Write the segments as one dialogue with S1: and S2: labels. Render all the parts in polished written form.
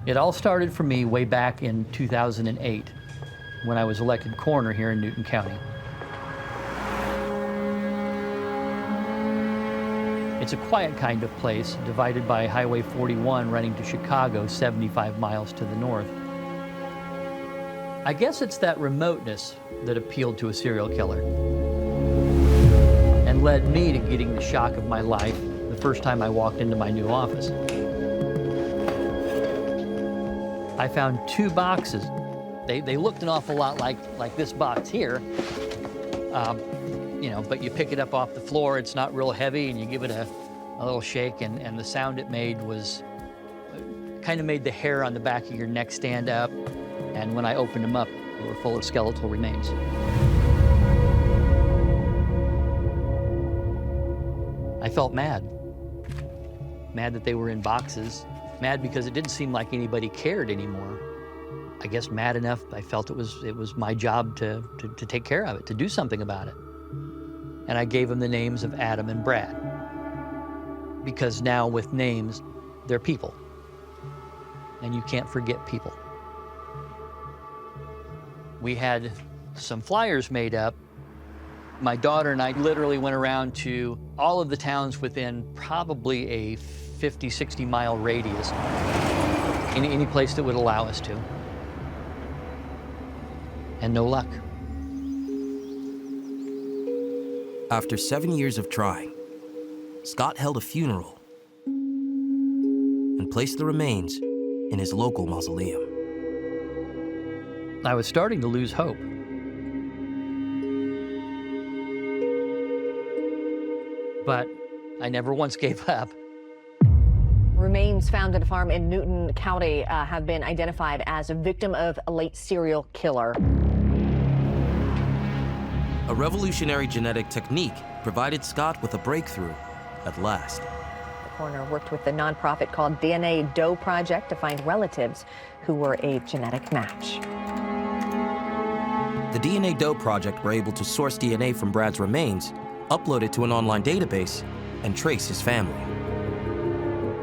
S1: It all started for me way back in 2008 when I was elected coroner here in Newton County. It's a quiet kind of place, divided by Highway 41 running to Chicago, 75 miles to the north. I guess it's that remoteness that appealed to a serial killer and led me to getting the shock of my life the first time I walked into my new office. I found 2 boxes. They looked an awful lot like this box here. You know, but you pick it up off the floor, it's not real heavy, and you give it a little shake, and the sound it made was, kind of made the hair on the back of your neck stand up, and when I opened them up, they were full of skeletal remains. I felt mad. Mad that they were in boxes, mad because it didn't seem like anybody cared anymore. I guess mad enough, I felt it was my job to take care of it, to do something about it. And I gave them the names of Adam and Brad, because now with names, they're people, and you can't forget people. We had some flyers made up. My daughter and I literally went around to all of the towns within probably a 50, 60 mile radius, any place that would allow us to, and no luck.
S2: After 7 years of trying, Scott held a funeral and placed the remains in his local mausoleum.
S1: I was starting to lose hope. But I never once gave up.
S3: Remains found at a farm in Newton County have been identified as a victim of a late serial killer.
S2: A revolutionary genetic technique provided Scott with a breakthrough at last.
S3: The coroner worked with the nonprofit called Doe Project to find relatives who were a genetic match.
S2: The Doe Project were able to source DNA from Brad's remains, upload it to an online database, and trace his family.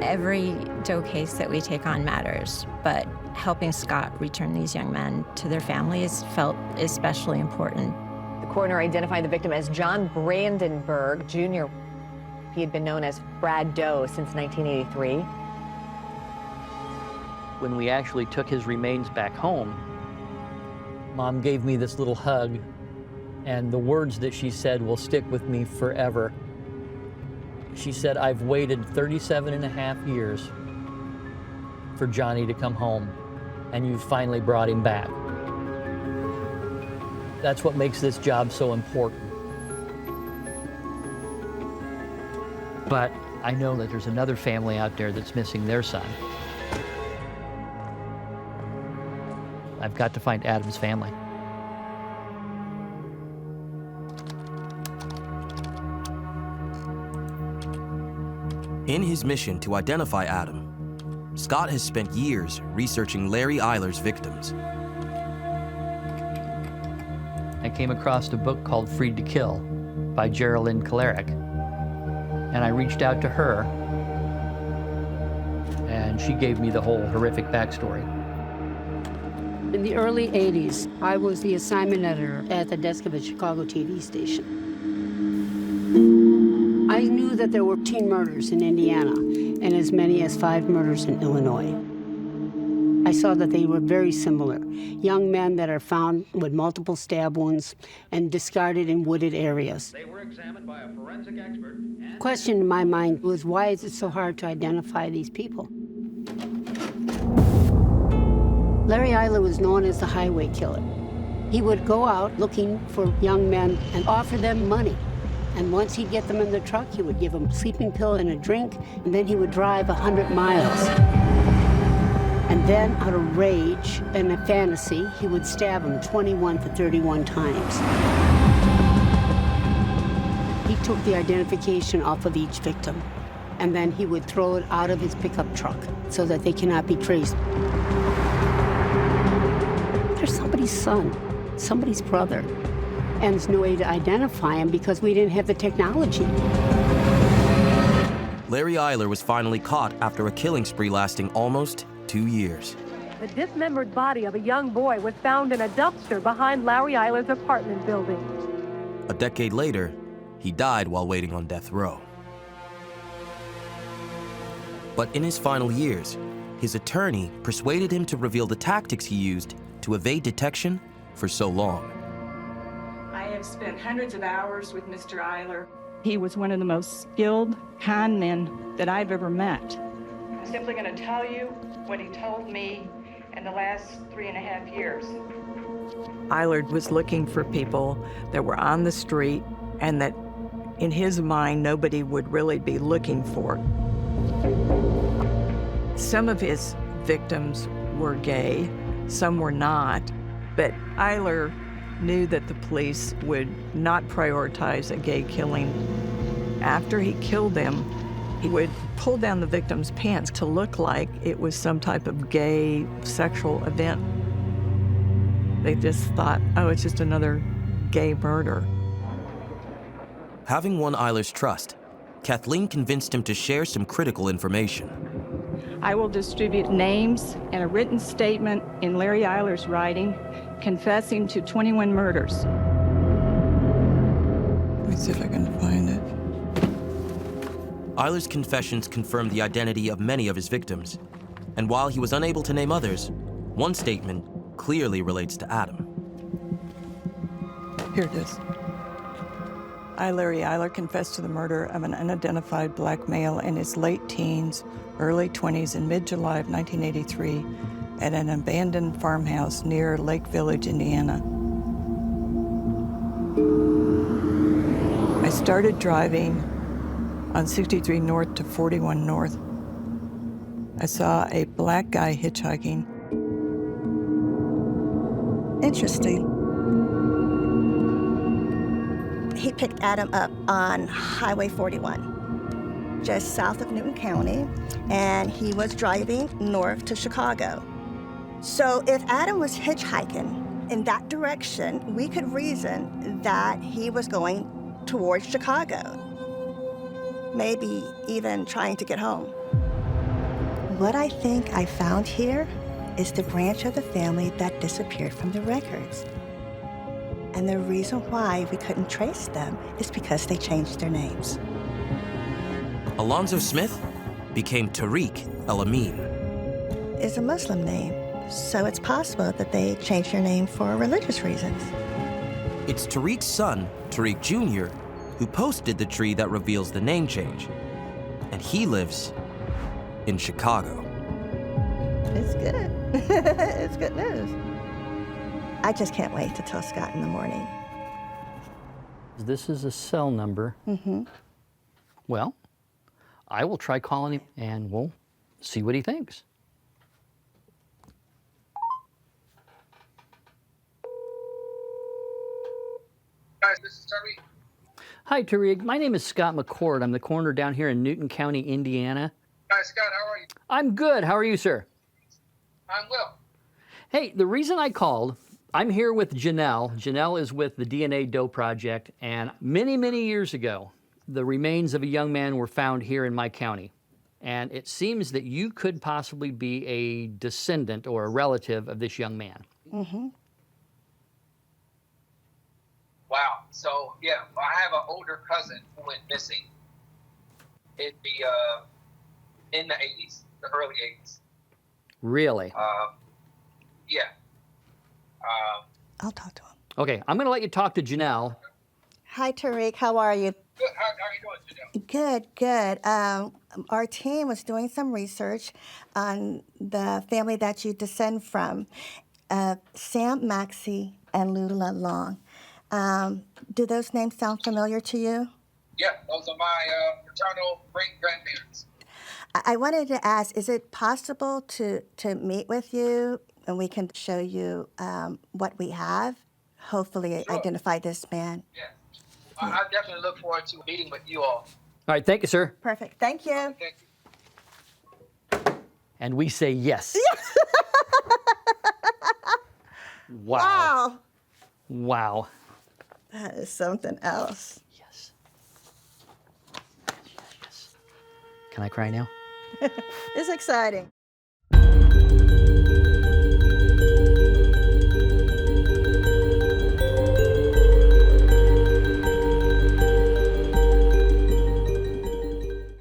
S4: Every Doe case that we take on matters, but helping Scott return these young men to their families felt especially important.
S3: The coroner identified the victim as John Brandenburg Jr. He had been known as Brad Doe since 1983.
S1: When we actually took his remains back home, Mom gave me this little hug, and the words that she said will stick with me forever. She said, "I've waited 37 and a half years for Johnny to come home, and you finally brought him back." That's what makes this job so important. But I know that there's another family out there that's missing their son. I've got to find Adam's family.
S2: In his mission to identify Adam, Scott has spent years researching Larry Eiler's victims.
S1: I came across a book called Freed to Kill by Geraldine Kalarick, and I reached out to her, and she gave me the whole horrific backstory.
S5: In the early 80s, I was the assignment editor at the desk of a Chicago TV station. I knew that there were 10 murders in Indiana and as many as 5 murders in Illinois. I saw that they were very similar. Young men that are found with multiple stab wounds and discarded in wooded areas.
S6: They were examined by a forensic expert.
S5: The question in my mind was, why is it so hard to identify these people? Larry Eiler was known as the highway killer. He would go out looking for young men and offer them money. And once he'd get them in the truck, he would give them a sleeping pill and a drink, and then he would drive 100 miles. And then, out of rage and a fantasy, he would stab them 21 to 31 times. He took the identification off of each victim, and then he would throw it out of his pickup truck so that they cannot be traced. They're somebody's son, somebody's brother. And there's no way to identify him because we didn't have the technology.
S2: Larry Eiler was finally caught after a killing spree lasting almost 2 years.
S7: The dismembered body of a young boy was found in a dumpster behind Larry Eiler's apartment building.
S2: A decade later, he died while waiting on death row. But in his final years, his attorney persuaded him to reveal the tactics he used to evade detection for so long.
S8: I have spent hundreds of hours with Mr. Eiler. He was one of the most skilled con men that I've ever met. I'm simply going to tell you what he told me in the last 3.5 years.
S9: Eiler was looking for people that were on the street and that, in his mind, nobody would really be looking for. Some of his victims were gay, some were not, but Eiler knew that the police would not prioritize a gay killing. After he killed them, he would pull down the victim's pants to look like it was some type of gay sexual event. They just thought, oh, it's just another gay murder.
S2: Having won Eiler's trust, Kathleen convinced him to share some critical information.
S8: I will distribute names and a written statement in Larry Eiler's writing confessing to 21 murders.
S9: Let me see if I can find it.
S2: Eiler's confessions confirmed the identity of many of his victims, and while he was unable to name others, one statement clearly relates to Adam.
S9: Here it is. I, Larry Eiler, confessed to the murder of an unidentified black male in his late teens, early 20s in mid-July of 1983 at an abandoned farmhouse near Lake Village, Indiana. I started driving on 63 North to 41 North. I saw a black guy hitchhiking.
S10: Interesting. He picked Adam up on Highway 41, just south of Newton County, and he was driving north to Chicago. So if Adam was hitchhiking in that direction, we could reason that he was going towards Chicago, maybe even trying to get home. What I think I found here is the branch of the family that disappeared from the records. And the reason why we couldn't trace them is because they changed their names.
S2: Alonzo Smith became Tariq El-Amin.
S10: It's a Muslim name, so it's possible that they changed their name for religious reasons.
S2: It's Tariq's son, Tariq Jr., who posted the tree that reveals the name change. And he lives in Chicago.
S10: It's good. It's good news. I just can't wait to tell Scott in the morning.
S1: This is a cell number.
S10: Mm-hmm.
S1: Well, I will try calling him and we'll see what he thinks.
S6: Guys, this is Tariq.
S1: Hi, Tariq. My name is Scott McCord. I'm the coroner down here in Newton County, Indiana.
S6: Hi, Scott. How are you?
S1: I'm good. How are you, sir?
S6: I'm well.
S1: Hey, the reason I called, I'm here with Janelle. Janelle is with the DNA Doe Project, and many, many years ago, the remains of a young man were found here in my county. And it seems that you could possibly be a descendant or a relative of this young man.
S10: Mm-hmm.
S6: Wow. So, yeah, I have an older cousin who went missing in the 80s, the early 80s.
S1: Really?
S6: Yeah.
S10: I'll talk to him.
S1: Okay, I'm going to let you talk to Janelle.
S10: Hi, Tariq. How are you?
S6: Good. How are you doing, Janelle?
S10: Good, good. Our team was doing some research on the family that you descend from, Sam Maxey and Lula Long. Do those names sound familiar to you?
S6: Yeah, those are my paternal great-grandparents.
S10: I wanted to ask, is it possible to meet with you and we can show you what we have? Hopefully
S6: Sure.
S10: identify this man.
S6: Yeah. I definitely look forward to meeting with you all.
S1: All right, thank you, sir.
S10: Perfect. Thank you.
S6: Thank you.
S1: And we say yes. Wow.
S10: Wow.
S1: Wow.
S10: That is something else.
S1: Yes. Yes. Can I cry now?
S10: It's exciting.